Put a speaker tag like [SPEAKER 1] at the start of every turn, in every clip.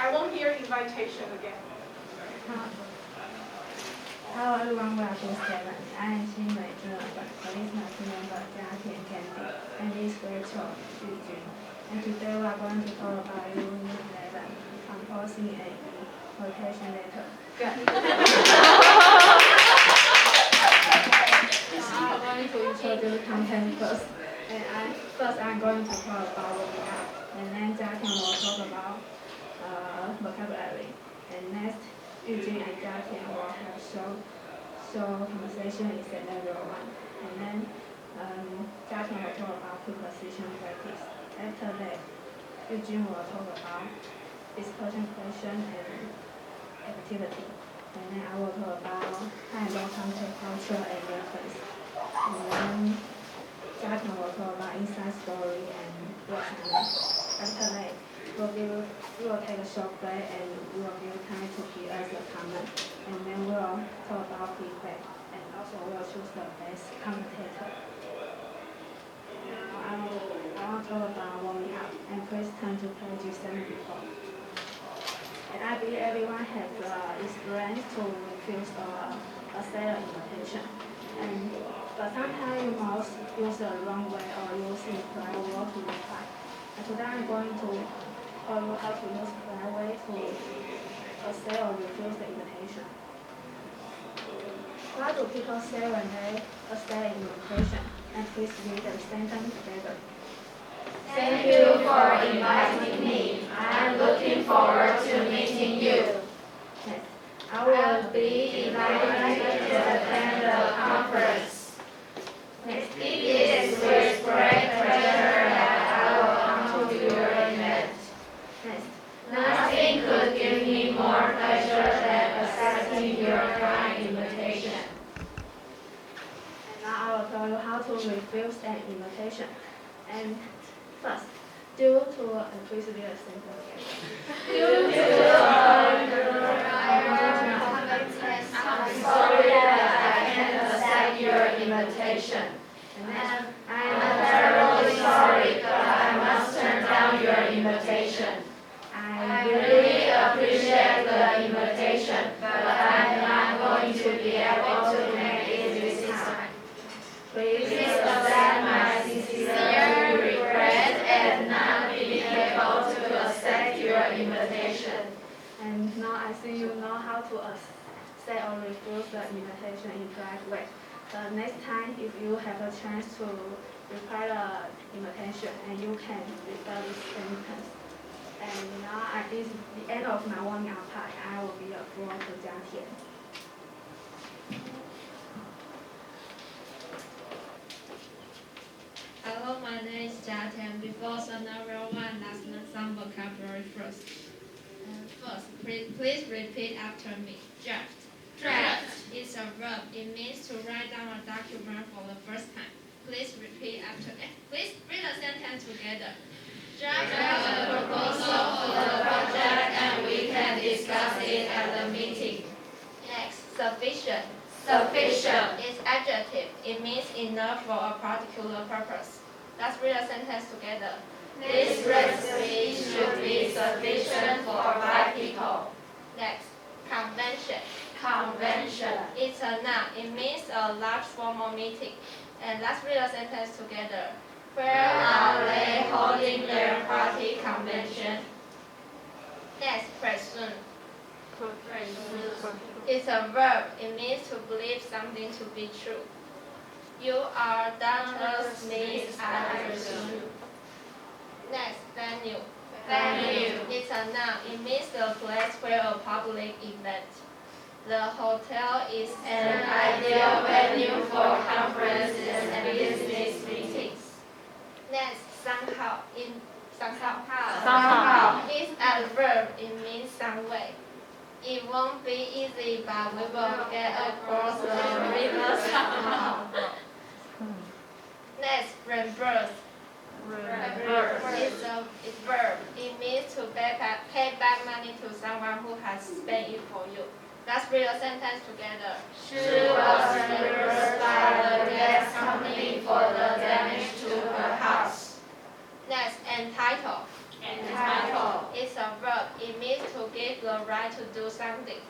[SPEAKER 1] I won't hear invitation again.
[SPEAKER 2] Hello everyone, welcome to Tsailing. I am Tsailing, policeman member Liang and this is Rachel Yu. And today we are going to talk about Unit 11, composing a quotation letter. Good. I'm going to introduce content first. And I'm going to talk about what we have. And then Jiatian will talk about vocabulary. And next, Yujin and Jiatian will have show conversation in scenario 1. And then Jiatian will talk about preposition practice. After that, Yujin will talk about discussion question and activity. And then I will talk about high-level content, culture, and reference. And then Jiatian will talk about inside story and what's next. After that, we will take a short break and we will give time to give us a comment. And then we will talk about feedback and also we will choose the best commentator. Now I want to talk about what we have, and please turn to page 74. And I believe everyone has experience to refuse a seller invitation. But sometimes you must use the wrong way or use implied word to reply. And today I'm going to tell you how to use polite way to accept or refuse the invitation. What do people say when they accept an invitation? And please read the sentence together.
[SPEAKER 3] Thank you for inviting me. I'm looking forward to meeting you.
[SPEAKER 2] Yes.
[SPEAKER 3] I will be invited to attend the conference.
[SPEAKER 2] Next.
[SPEAKER 3] It is with great pleasure that I will come to your event.
[SPEAKER 2] Next.
[SPEAKER 3] Nothing could give me more pleasure than accepting your kind invitation.
[SPEAKER 2] And now I will tell you how to refuse an invitation. And first, due to please read the sentence.
[SPEAKER 3] Due to I'm sorry that I can't accept your invitation.
[SPEAKER 2] And next,
[SPEAKER 3] I'm terribly sorry, but I must turn down your invitation. I really appreciate the invitation, but I'm not going to be able to make it this time. Please accept my sincere regret at not being able to accept your invitation.
[SPEAKER 2] And now I think you know how to accept or refuse the invitation in polite way. The next time, if you have a chance to reply the invitation, and you can refer this sentence. And now at this the end of my warming up part, I will be a floor to Jiatian.
[SPEAKER 4] Hello, my name is Jiatian. Before scenario 1, let's learn some vocabulary first. First, please repeat after me. Draft. Draft is a verb. It means to write down a document for the first time. Please repeat after me. Please read the sentence together. Draft a proposal for the project and we can discuss it at the meeting. Next, sufficient. Sufficient is adjective. It means enough for a particular purpose. Let's read the sentence together.
[SPEAKER 3] This recipe should be sufficient for 5 people.
[SPEAKER 4] Next, convention.
[SPEAKER 3] Convention.
[SPEAKER 4] It's a noun. It means a large formal meeting. And let's read the sentence together.
[SPEAKER 3] Where are they holding their party convention?
[SPEAKER 4] Next, presume. It's a verb. It means to believe something to be true. You are Dr. Smith, I presume. Next, venue.
[SPEAKER 3] Venue.
[SPEAKER 4] It's a noun. It means the place where a public event. The hotel is
[SPEAKER 3] An ideal venue for conferences and business meetings.
[SPEAKER 4] Next, somehow.
[SPEAKER 3] Somehow.
[SPEAKER 4] It's a verb. It means some way. It won't be easy, but we will get across the river somehow. Next, reimburse. It's a verb. It means to pay back money to someone who has spent it for you. Let's read a sentence together.
[SPEAKER 3] She was reimbursed by the gas company for the damage to her house.
[SPEAKER 4] Next, entitled.
[SPEAKER 3] Entitled.
[SPEAKER 4] It's a verb. It means to the right to do something.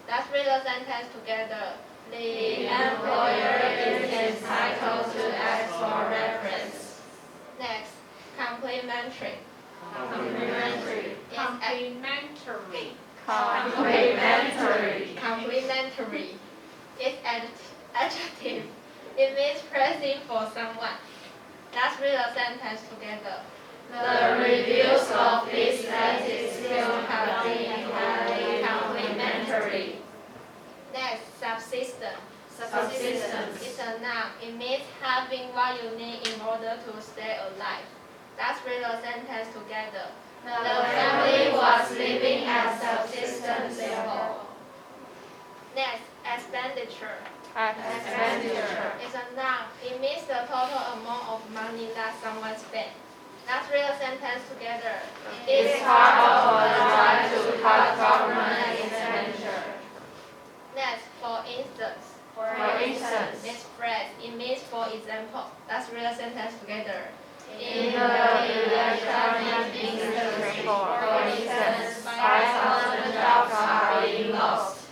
[SPEAKER 4] Let's read the sentence together. The employer is entitled to ask for reference. Next, complimentary.
[SPEAKER 3] Complimentary.
[SPEAKER 1] Complimentary.
[SPEAKER 3] Complimentary.
[SPEAKER 4] Complimentary. It's adjective. It means praising for someone. Let's read the sentence together.
[SPEAKER 3] The reviews of this latest film have been highly complimentary.
[SPEAKER 4] Next, subsistence.
[SPEAKER 3] Subsistence.
[SPEAKER 4] It's a noun. It means having what you need in order to stay alive. Let's read the sentence together.
[SPEAKER 3] The family was living at subsistence level.
[SPEAKER 4] Next, expenditure.
[SPEAKER 3] Expenditure.
[SPEAKER 4] It's a noun. It means the total amount of money that someone spent. Let's read the sentence together.
[SPEAKER 3] It's part of the drive to cut government expenditure.
[SPEAKER 4] Next, for instance.
[SPEAKER 3] For instance,
[SPEAKER 4] It's phrase. It means for example. Let's read the sentence together.
[SPEAKER 3] in the electronic industry, for instance, 5,000 jobs are being lost.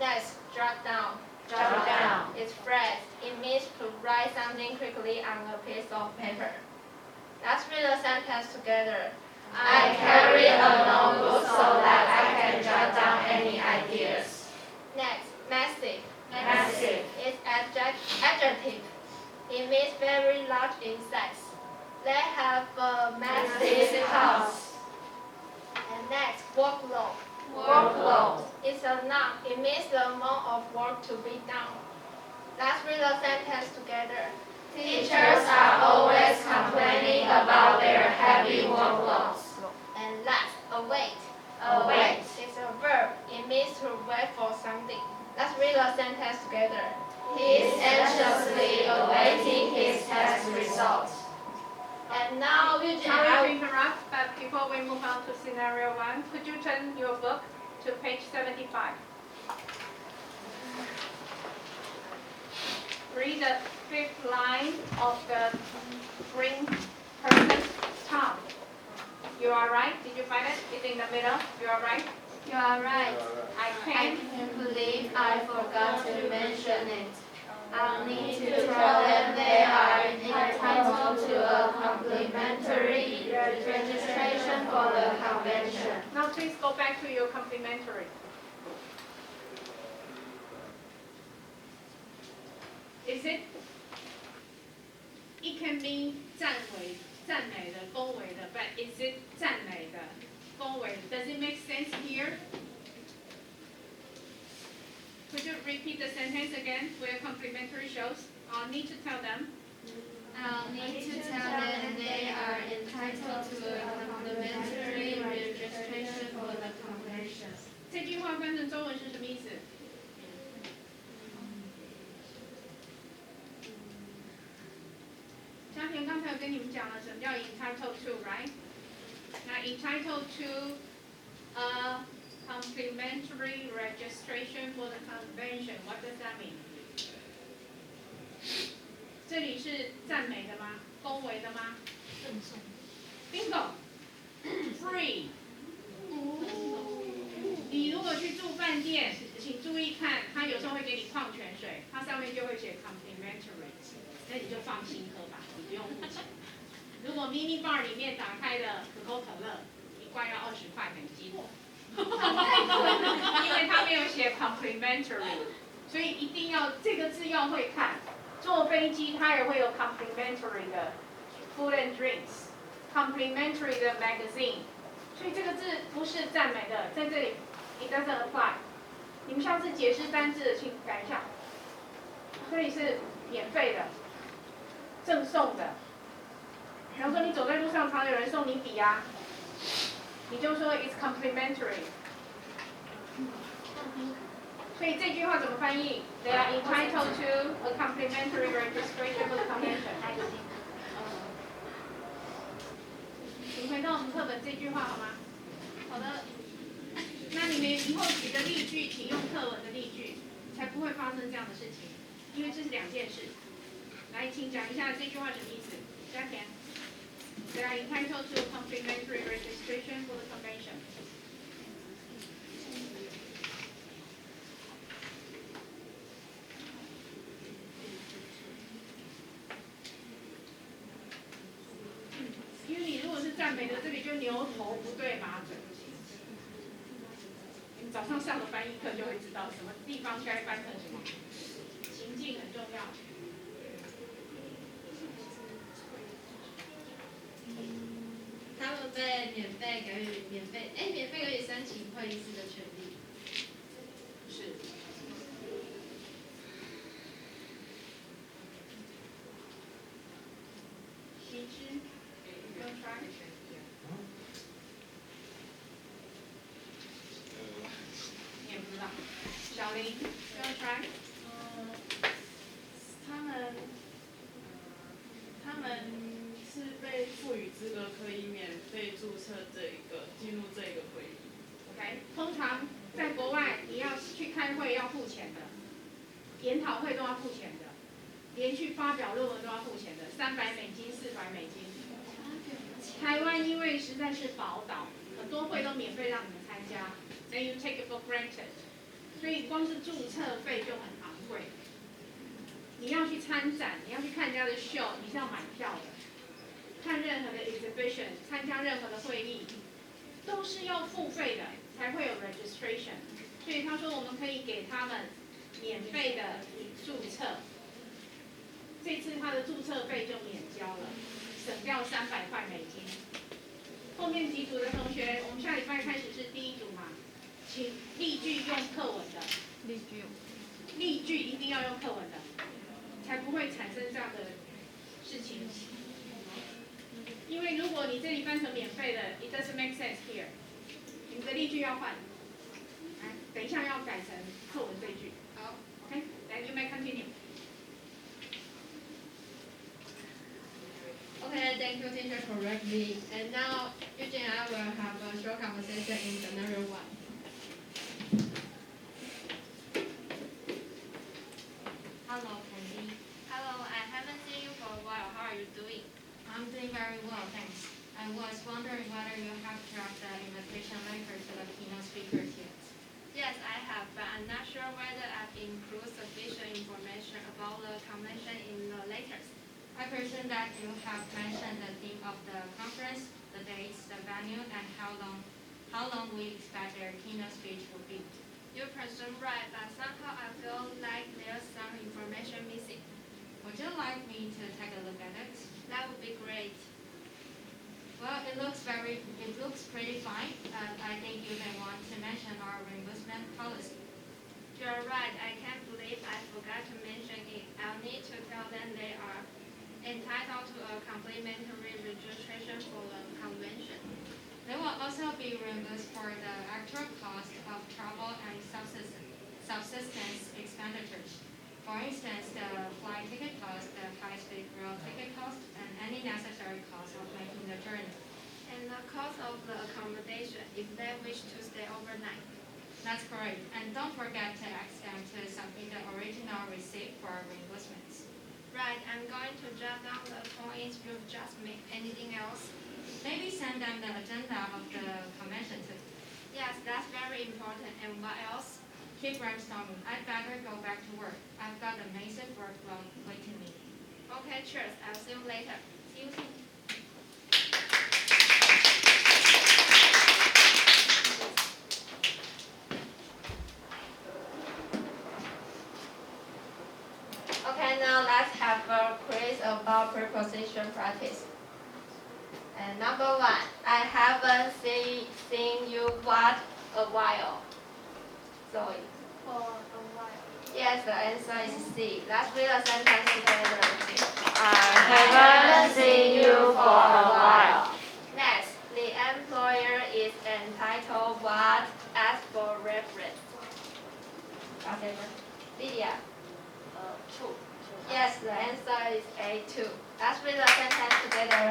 [SPEAKER 4] Next, jot down.
[SPEAKER 3] Jot down.
[SPEAKER 4] It's phrase. It means to write something quickly on a piece of paper. Let's read the sentence together.
[SPEAKER 3] I carry a notebook so that I can jot down any ideas.
[SPEAKER 4] Next, massive.
[SPEAKER 3] Massive.
[SPEAKER 4] It's adjective. It means very large in size. They have a massive house. And next, workload.
[SPEAKER 3] Workload.
[SPEAKER 4] It's a noun. It means the amount of work to be done. Let's read the sentence together.
[SPEAKER 3] Teachers are always complaining about their heavy workloads.
[SPEAKER 4] And last, await.
[SPEAKER 3] Await.
[SPEAKER 4] It's a verb. It means to wait for something. Let's read the sentence together.
[SPEAKER 3] He is anxiously awaiting his test results.
[SPEAKER 4] And now,
[SPEAKER 1] Sorry to interrupt, but before we move on to scenario 1, could you turn your book to page 75? Read the 5th line of the green person's Tom. You are right? Did you find it? It's in the middle. You are right?
[SPEAKER 3] You are right.
[SPEAKER 1] I
[SPEAKER 3] I
[SPEAKER 1] can.
[SPEAKER 3] can't believe I forgot to mention it. I'll need to tell them they are entitled to a complimentary registration for the convention.
[SPEAKER 1] Now please go back to your complimentary. Is it?
[SPEAKER 5] It can mean 赞美的、恭维的 but is it 赞美的、恭维的 Does it make sense here? Could you repeat the sentence again where complimentary shows? I'll need to tell them.
[SPEAKER 4] I'll need to tell them they are entitled to a complimentary registration for the convention.
[SPEAKER 5] 这句话翻成中文是什么意思？嘉田刚才有跟你们讲了什么叫 entitled to，right？ 那 entitled to a complimentary registration for the convention，what does that mean？ 这里是赞美的吗？恭维的吗？赠送。Bingo。Free。你如果去住饭店，请注意看，它有时候会给你矿泉水，它上面就会写 complimentary， 那你就放心喝吧，你不用付钱。如果 mini bar 里面打开的可口可乐，一罐要20块美金，因为它没有写 complimentary， 所以一定要这个字要会看。坐飞机它也会有 complimentary 的 food and drinks，complimentary 的 magazine， 所以这个字不是赞美的，在这里 it doesn't apply。你们下次解释单字请改一下，这里是免费的、赠送的。比方说你走在路上，常有人送你笔啊，你就说 it's complimentary。所以这句话怎么翻译 ？They are entitled to a complimentary registration for the convention。请回到我们课本这句话好吗？好的。那你们以后举的例句，请用课文的例句，才不会发生这样的事情，因为这是两件事。来，请讲一下这句话什么意思？嘉田。They are entitled to a complimentary registration for the convention. 牛头不对马嘴。你早上上了翻译课就会知道什么地方该翻成什么，情境很重要。
[SPEAKER 4] 他们被免费给予申请会议室的权利。
[SPEAKER 5] 是。西之，用川。你也不知道。小林，用川。
[SPEAKER 6] 他们是被赋予资格可以免费注册进入这个会议。
[SPEAKER 5] OK， 通常在国外你要去开会要付钱的，研讨会都要付钱的，连续发表论文都要付钱的，$300、$400。台湾因为实在是宝岛，很多会都免费让你们参加 ，then you take it for granted， 所以光是注册费就很昂贵。你要去参展，你要去看人家的 show， 你是要买票的。看任何的 exhibition， 参加任何的会议，都是要付费的，才会有 registration。所以他说我们可以给他们免费的注册。这次他的注册费就免交了，省掉$300。后面几组的同学，我们下礼拜开始是第一组嘛，请例句用课文的。例句一定要用课文的，才不会产生这样的事情。因为如果你这里翻成免费的 ，it doesn't make sense here。你的例句要换，等一下要改成课文这一句。好 ，OK，then you may continue。Okay,
[SPEAKER 4] thank you, teacher, correctly. And now, Eugene and I will have a short conversation in scenario 1.
[SPEAKER 7] Hello, Candy. Hello, I haven't seen you for a while. How are you doing?
[SPEAKER 4] I'm doing very well, thanks. I was wondering whether you have drafted the invitation letter to the keynote speakers yet.
[SPEAKER 7] Yes, I have, but I'm not sure whether I've included sufficient information about the convention in the letters.
[SPEAKER 4] I presume that you have mentioned the theme of the conference, the dates, the venue, and how long we expect their keynote speech will be.
[SPEAKER 7] You presume right, but somehow I feel like there's some information missing.
[SPEAKER 4] Would you like me to take a look at it?
[SPEAKER 7] That would be great.
[SPEAKER 4] Well, it looks pretty fine, and I think you may want to mention our reimbursement policy.
[SPEAKER 7] You're right, I can't believe I forgot to mention it. I'll need to tell them they are entitled to a complimentary registration for the convention.
[SPEAKER 4] They will also be reimbursed for the actual cost of travel and subsistence expenditures. For instance, the flight ticket cost, the high-speed rail ticket cost, and any necessary cost of making the journey.
[SPEAKER 7] And the cost of the accommodation if they wish to stay overnight.
[SPEAKER 4] That's correct. And don't forget to ask them to submit the original receipt for reimbursements.
[SPEAKER 7] Right, I'm going to jot down the points you've just made. Anything else?
[SPEAKER 4] Maybe send them the agenda of the convention too.
[SPEAKER 7] Yes, that's very important. And what else?
[SPEAKER 4] Keep brainstorming. I'd better go back to work. I've got a massive workload waiting me.
[SPEAKER 7] Okay, cheers. I'll see you later. See you soon.
[SPEAKER 3] Okay, now let's have a quiz about preposition practice. And number 1, I haven't seen you what a while. Zoe.
[SPEAKER 2] For a while.
[SPEAKER 3] Yes, the answer is C. Let's read the sentence together.
[SPEAKER 8] I haven't seen you for a while.
[SPEAKER 3] Next, the employer is entitled what as for reference. Okay, Lydia.
[SPEAKER 8] 2.
[SPEAKER 3] Yes, the answer is A2. Let's read the sentence together.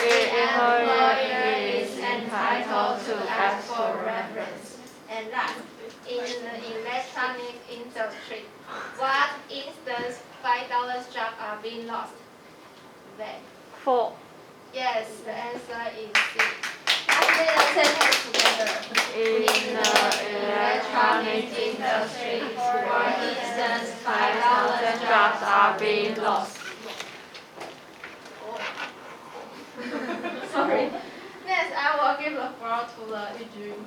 [SPEAKER 8] The employer is entitled to ask for reference.
[SPEAKER 3] And last, in the electronic industry, what instance $5 jobs are being lost? Then,
[SPEAKER 8] 4.
[SPEAKER 3] yes, the answer is C. Let's read the sentence together.
[SPEAKER 8] In the electronic industry, for instance, 5,000 jobs are being lost.
[SPEAKER 3] Sorry.
[SPEAKER 2] floor to Yujun.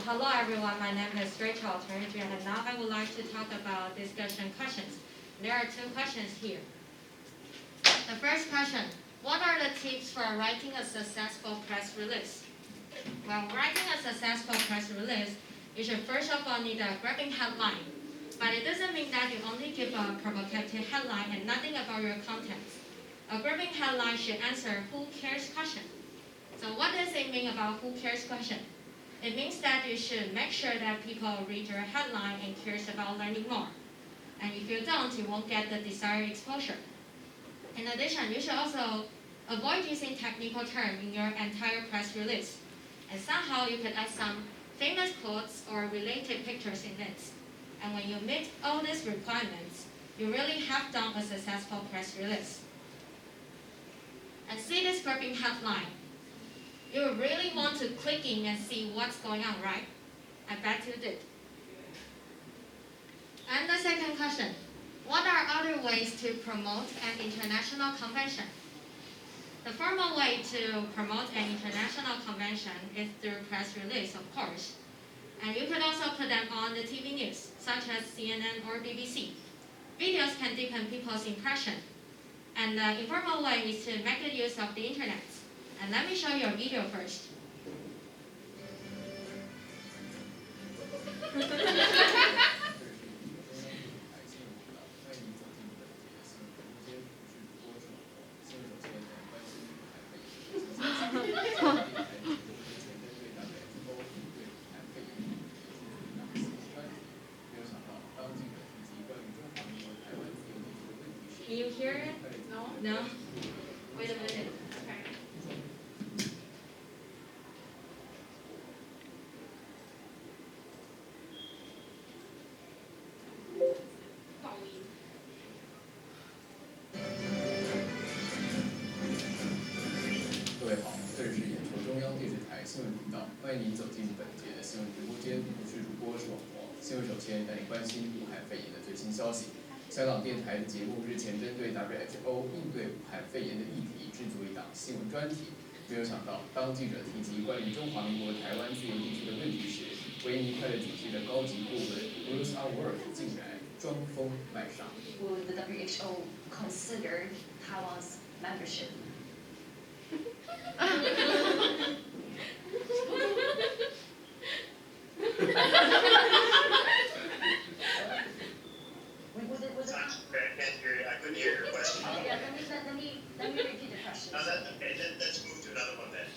[SPEAKER 9] Hello everyone, my name is Rachel Turner, and now I would like to talk about discussion questions. There are two questions here. The first question, what are the tips for writing a successful press release? When writing a successful press release, you should first of all need a grabbing headline. But it doesn't mean that you only give a provocative headline and nothing about your contents. A grabbing headline should answer who cares question. So what does it mean about who cares question? It means that you should make sure that people read your headline and cares about learning more. And if you don't, you won't get the desired exposure. In addition, you should also avoid using technical terms in your entire press release. And somehow you could add some famous quotes or related pictures in it. And when you meet all these requirements, you really have done a successful press release. And see this grabbing headline. You really want to click in and see what's going on, right? I bet you did. And the second question, what are other ways to promote an international convention? The formal way to promote an international convention is through press release, of course. And you could also put them on the TV news, such as CNN or BBC. Videos can deepen people's impression. And the informal way is to make good use of the internet. And let me show you a video first. Can you hear it? No? Wait a minute.
[SPEAKER 10] 台新闻频道，欢迎您走进本节的新闻直播间，我是主播视网膜。新闻首先带您关心武汉肺炎的最新消息。香港电台的节目日前针对 WHO 应对武汉肺炎的议题制作一档新闻专题，没有想到，当记者提及关于中华民国台湾自由地区的问题时，维尼快乐组织的高级顾问 Bruce Our 竟然装疯卖傻。
[SPEAKER 11] Would the WHO consider Taiwan's membership?
[SPEAKER 12] I couldn't hear your question.
[SPEAKER 11] Okay, yeah, let me repeat the question.
[SPEAKER 12] Okay, let's move to another one then.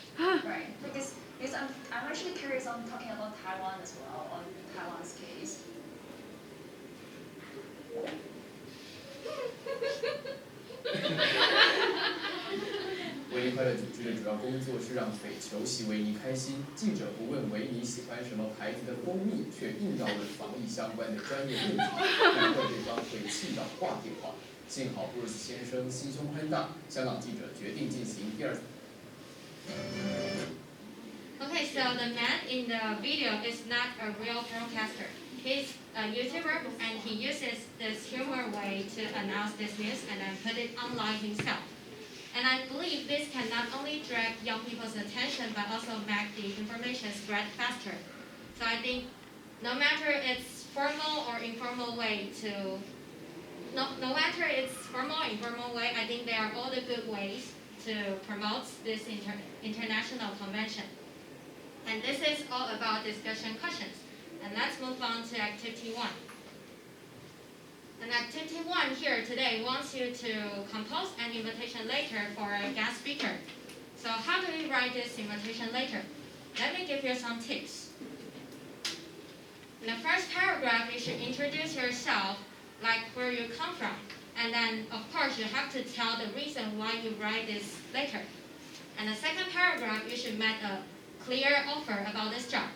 [SPEAKER 11] Right, because I'm actually curious on talking about Taiwan as well, on Taiwan's case.
[SPEAKER 10] 维尼快乐组织的主要工作是让匪球袭维尼开心。记者不问维尼喜欢什么牌子的蜂蜜，却硬要问防疫相关的专业问题，难怪对方会气到挂电话。幸好布鲁斯先生心胸宽大，香港记者决定进行第二。
[SPEAKER 9] Okay, so the man in the video is not a real broadcaster. He's a YouTuber and he uses this humor way to announce this news and then put it online himself. And I believe this can not only drag young people's attention but also make the information spread faster. So I think no matter it's formal or informal way no matter it's formal or informal way, I think they are all the good ways to promote this international convention. And this is all about discussion questions. And let's move on to activity 1. And activity 1 here today wants you to compose an invitation letter for a guest speaker. So how do we write this invitation letter? Let me give you some tips. In the first paragraph, you should introduce yourself, like where you come from. And then, of course, you have to tell the reason why you write this letter. And the second paragraph, you should make a clear offer about this job.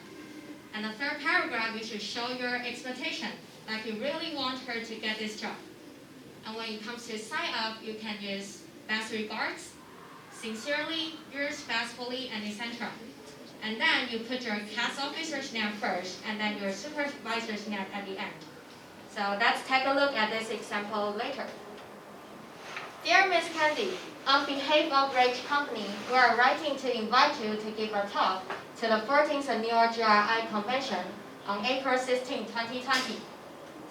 [SPEAKER 9] And the third paragraph, you should show your expectation, like you really want her to get this job. And when it comes to sign up, you can use best regards, sincerely, yours faithfully, and etc. And then you put your cast officer's name first, and then your supervisor's name at the end. So let's take a look at this example later. Dear Miss Candy, On behalf of Rage Company, we are writing to invite you to give a talk to the 14th Annual GRI Convention on April 16, 2020.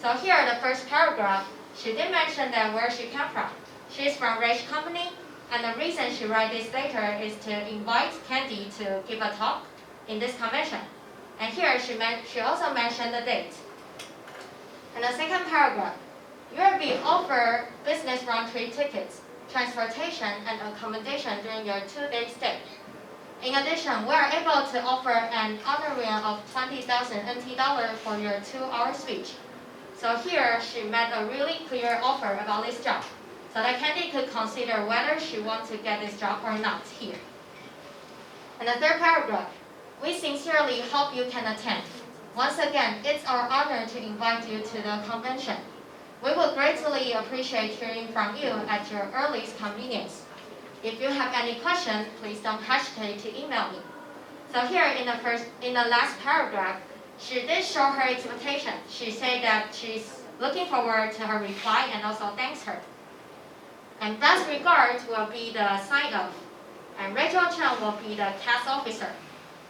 [SPEAKER 9] So here, the first paragraph, she did mention that where she came from. She's from Rage Company, and the reason she wrote this letter is to invite Candy to give a talk in this convention. And here, she also mentioned the date. And the second paragraph, you will be offered business round-trip tickets, transportation, and accommodation during your 2-day stay. In addition, we are able to offer an honorarium of 20,000 NT dollars for your 2-hour speech. So here, she made a really clear offer about this job, so that Candy could consider whether she wants to get this job or not here. And the third paragraph, we sincerely hope you can attend. Once again, it's our honor to invite you to the convention. We will greatly appreciate hearing from you at your earliest convenience. If you have any questions, please don't hesitate to email me. So here in the last paragraph, she did show her expectation. She said that she's looking forward to her reply and also thanks her. And best regards will be the sign-off. And Rachel Chen will be the cast officer.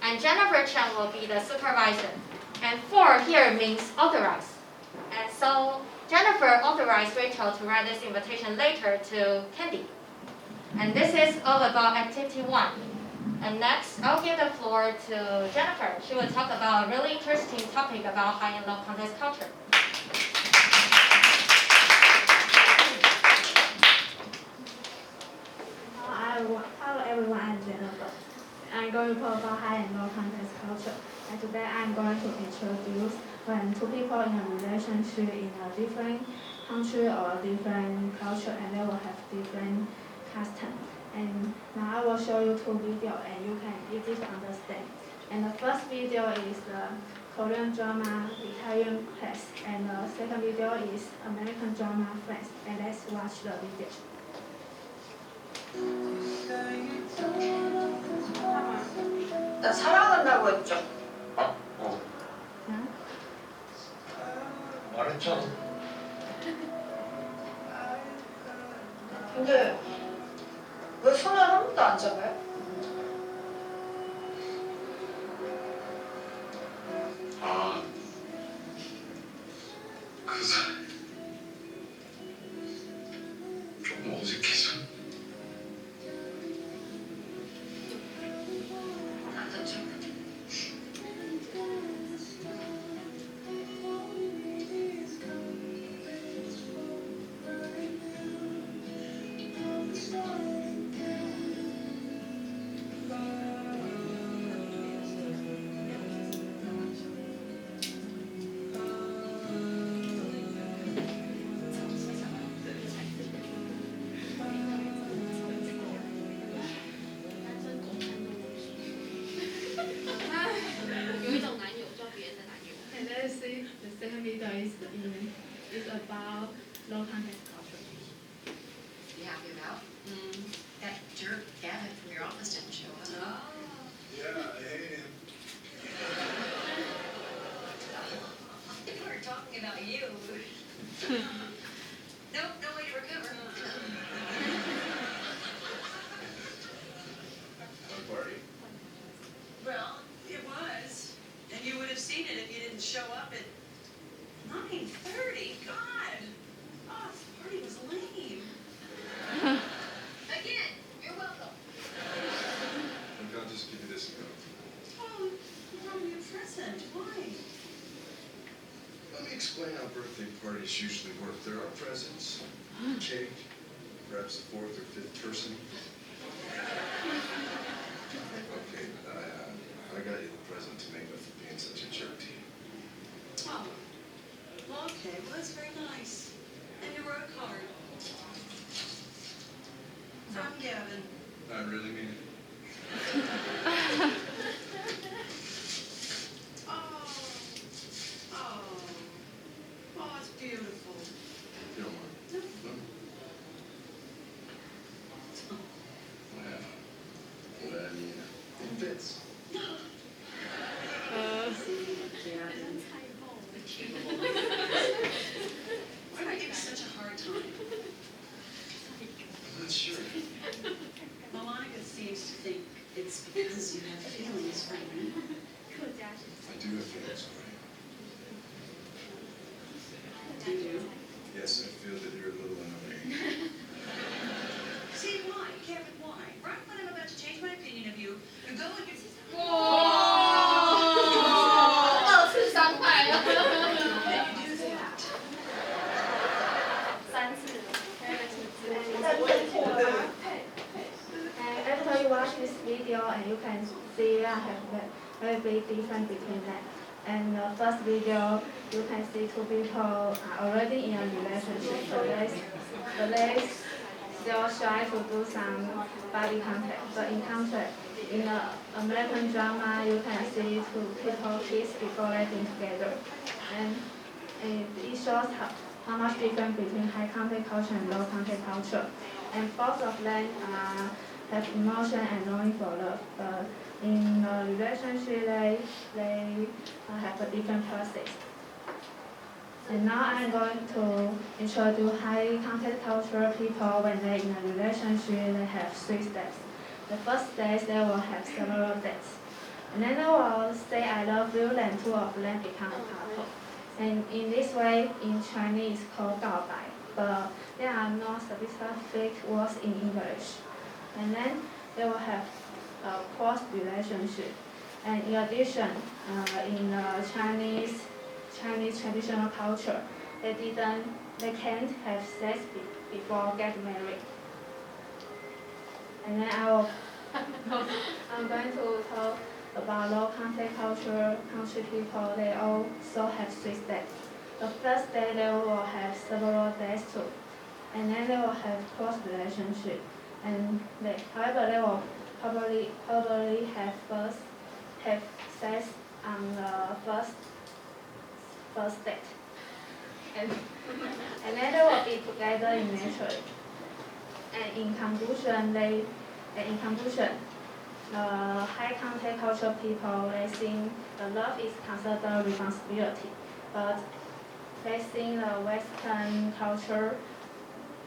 [SPEAKER 9] And Jennifer Chen will be the supervisor. And 4 here means authorized. And so Jennifer authorized Rachel to write this invitation letter to Candy. And this is all about activity 1. And next, I'll give the floor to Jennifer. She will talk about a really interesting topic about high and low context culture.
[SPEAKER 2] Hello everyone, I'm Jennifer. I'm going to talk about high and low context culture. And today I'm going to introduce when two people in a relationship in a different country or different culture, and they will have different customs. And now I will show you 2 videos and you can easily understand. And the first video is the Korean drama Italian Class, and the second video is American drama Friends. And let's watch the video.
[SPEAKER 13] 나 사랑한다고 했죠?
[SPEAKER 2] 응?
[SPEAKER 12] 말했잖아.
[SPEAKER 13] 근데 왜 손을 한 번도 안 잡아요?
[SPEAKER 12] 아, 그 사이 조금 어색해서.
[SPEAKER 13] 나도 좀.
[SPEAKER 2] And let's see, the second video is about low context culture.
[SPEAKER 11] You happy about? That jerk Gavin from your office didn't show up.
[SPEAKER 12] Yeah, I hate him.
[SPEAKER 11] We were talking about you. No way to recover.
[SPEAKER 12] Party.
[SPEAKER 14] Well, it was. And you would have seen it if you didn't show up at 9:30. God. Oh, this party was lame.
[SPEAKER 11] Again, you're welcome.
[SPEAKER 12] Look, I'll just give you this and go.
[SPEAKER 14] Oh, you brought me a present. Why?
[SPEAKER 12] Let me explain how birthday parties usually work. There are presents, cake, perhaps a 4th or 5th person. Okay, but I got you the present to make up for being such a jerk to you.
[SPEAKER 14] Oh. Well, okay. Well, that's very nice. And you wrote a card. From Gavin.
[SPEAKER 12] I really mean it.
[SPEAKER 14] Oh, it's beautiful.
[SPEAKER 12] You don't mind?
[SPEAKER 14] No.
[SPEAKER 12] No? Well, I mean, it fits.
[SPEAKER 14] Why do I give you such a hard time?
[SPEAKER 12] not sure.
[SPEAKER 14] Monica seems to think it's because you have feelings for me.
[SPEAKER 12] I do have feelings for you.
[SPEAKER 14] Do you?
[SPEAKER 12] Yes, I feel that you're a little annoying.
[SPEAKER 14] See, why? Kevin, why? Right when I'm about to change my opinion of you, you go and you...
[SPEAKER 1] 二次伤害了。
[SPEAKER 14] You do that.
[SPEAKER 2] 3次。And after you watch this video, and you can see I have a very big difference between them. And the first video, you can see two people are already in a relationship, but they still try to do some body contact. But in contrast, in the American drama, you can see two people kiss before getting together. And it shows how much difference between high contact culture and low contact culture. And both of them have emotion and longing for love. But in a relationship, they have a different process. And now I'm going to introduce high contact culture people. When they're in a relationship, they have 3 steps. The first step, they will have several dates. And then they will say I love you, then 2 of them become a couple. And in this way, in Chinese, it's called 告白, but there are no specific words in English. And then they will have a close relationship. And in addition, in Chinese traditional culture, they can't have sex before get married. And then I'm going to talk about low contact culture country people. They also have 3 steps. The first day they will have several days too, and then they will have close relationship. And however, they will probably have sex on the first date, and then they will be together eventually. And in conclusion, high contact culture people, they think the love is considered a responsibility, but they think the Western culture,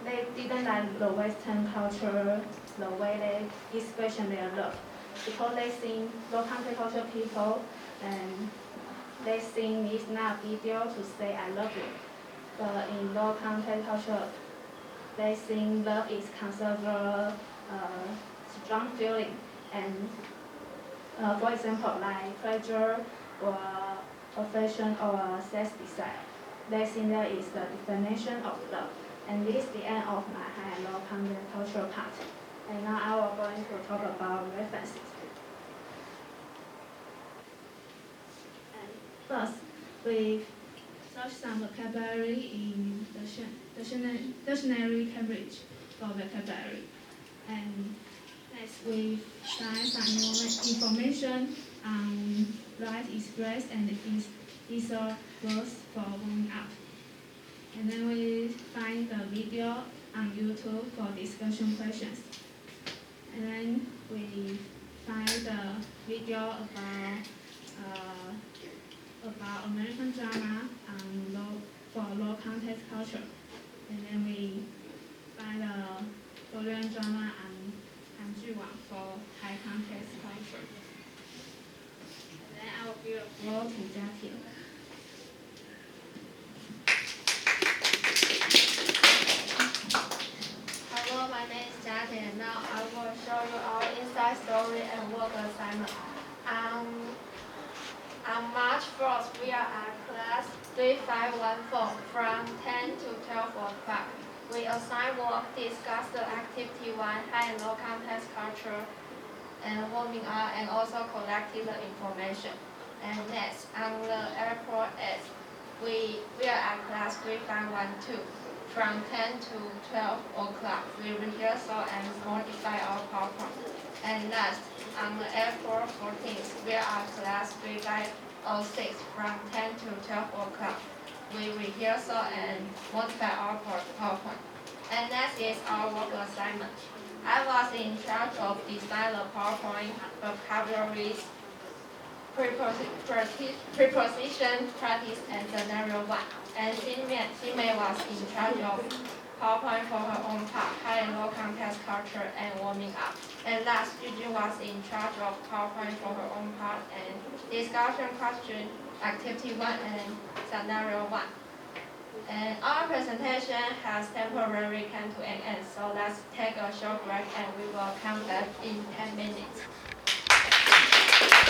[SPEAKER 2] they didn't like the Western culture, the way they expression their love, because they think low contact culture people, and they think it's not a big deal to say I love you, but in low contact culture, they think love is considered a strong feeling. And for example, like pleasure or affection or sex desire, they think that is the definition of love. And this is the end of my high and low contact culture part. And now I will going to talk about references. And first, we search some vocabulary in dictionary Cambridge for vocabulary. And next, we find some information on right express and is a words for warming up. And then we find the video on YouTube for discussion questions. And then we find the video about American drama for low context culture. And then we find the Korean drama on Hanjuwang for high context culture. And then I will give the floor to Jackie.
[SPEAKER 7] Hello, my name is Jackie, and now I will show you our inside story and work assignment. On March 1st, we are at class 3514 from 10 to 12 o'clock. We assign work, discuss the activity 1, high and low context culture, and warming up, and also collecting the information. And next, on the airport S, we are at class 3512 from 10 to 12 o'clock. We rehearsal and modify our PowerPoint. And last, on the airport 14th, we are at class 3506 from 10 to 12 o'clock. We rehearsal and modify our PowerPoint. And next is our work assignment. I was in charge of design the PowerPoint vocabularies, preposition, practice, and scenario 1. And Ximei was in charge of PowerPoint for her own part, high and low context culture, and warming up. And last, Eugene was in charge of PowerPoint for her own part and discussion question, activity 1 and scenario 1. And our presentation has temporarily come to an end, so let's take a short break and we will come back in 10 minutes.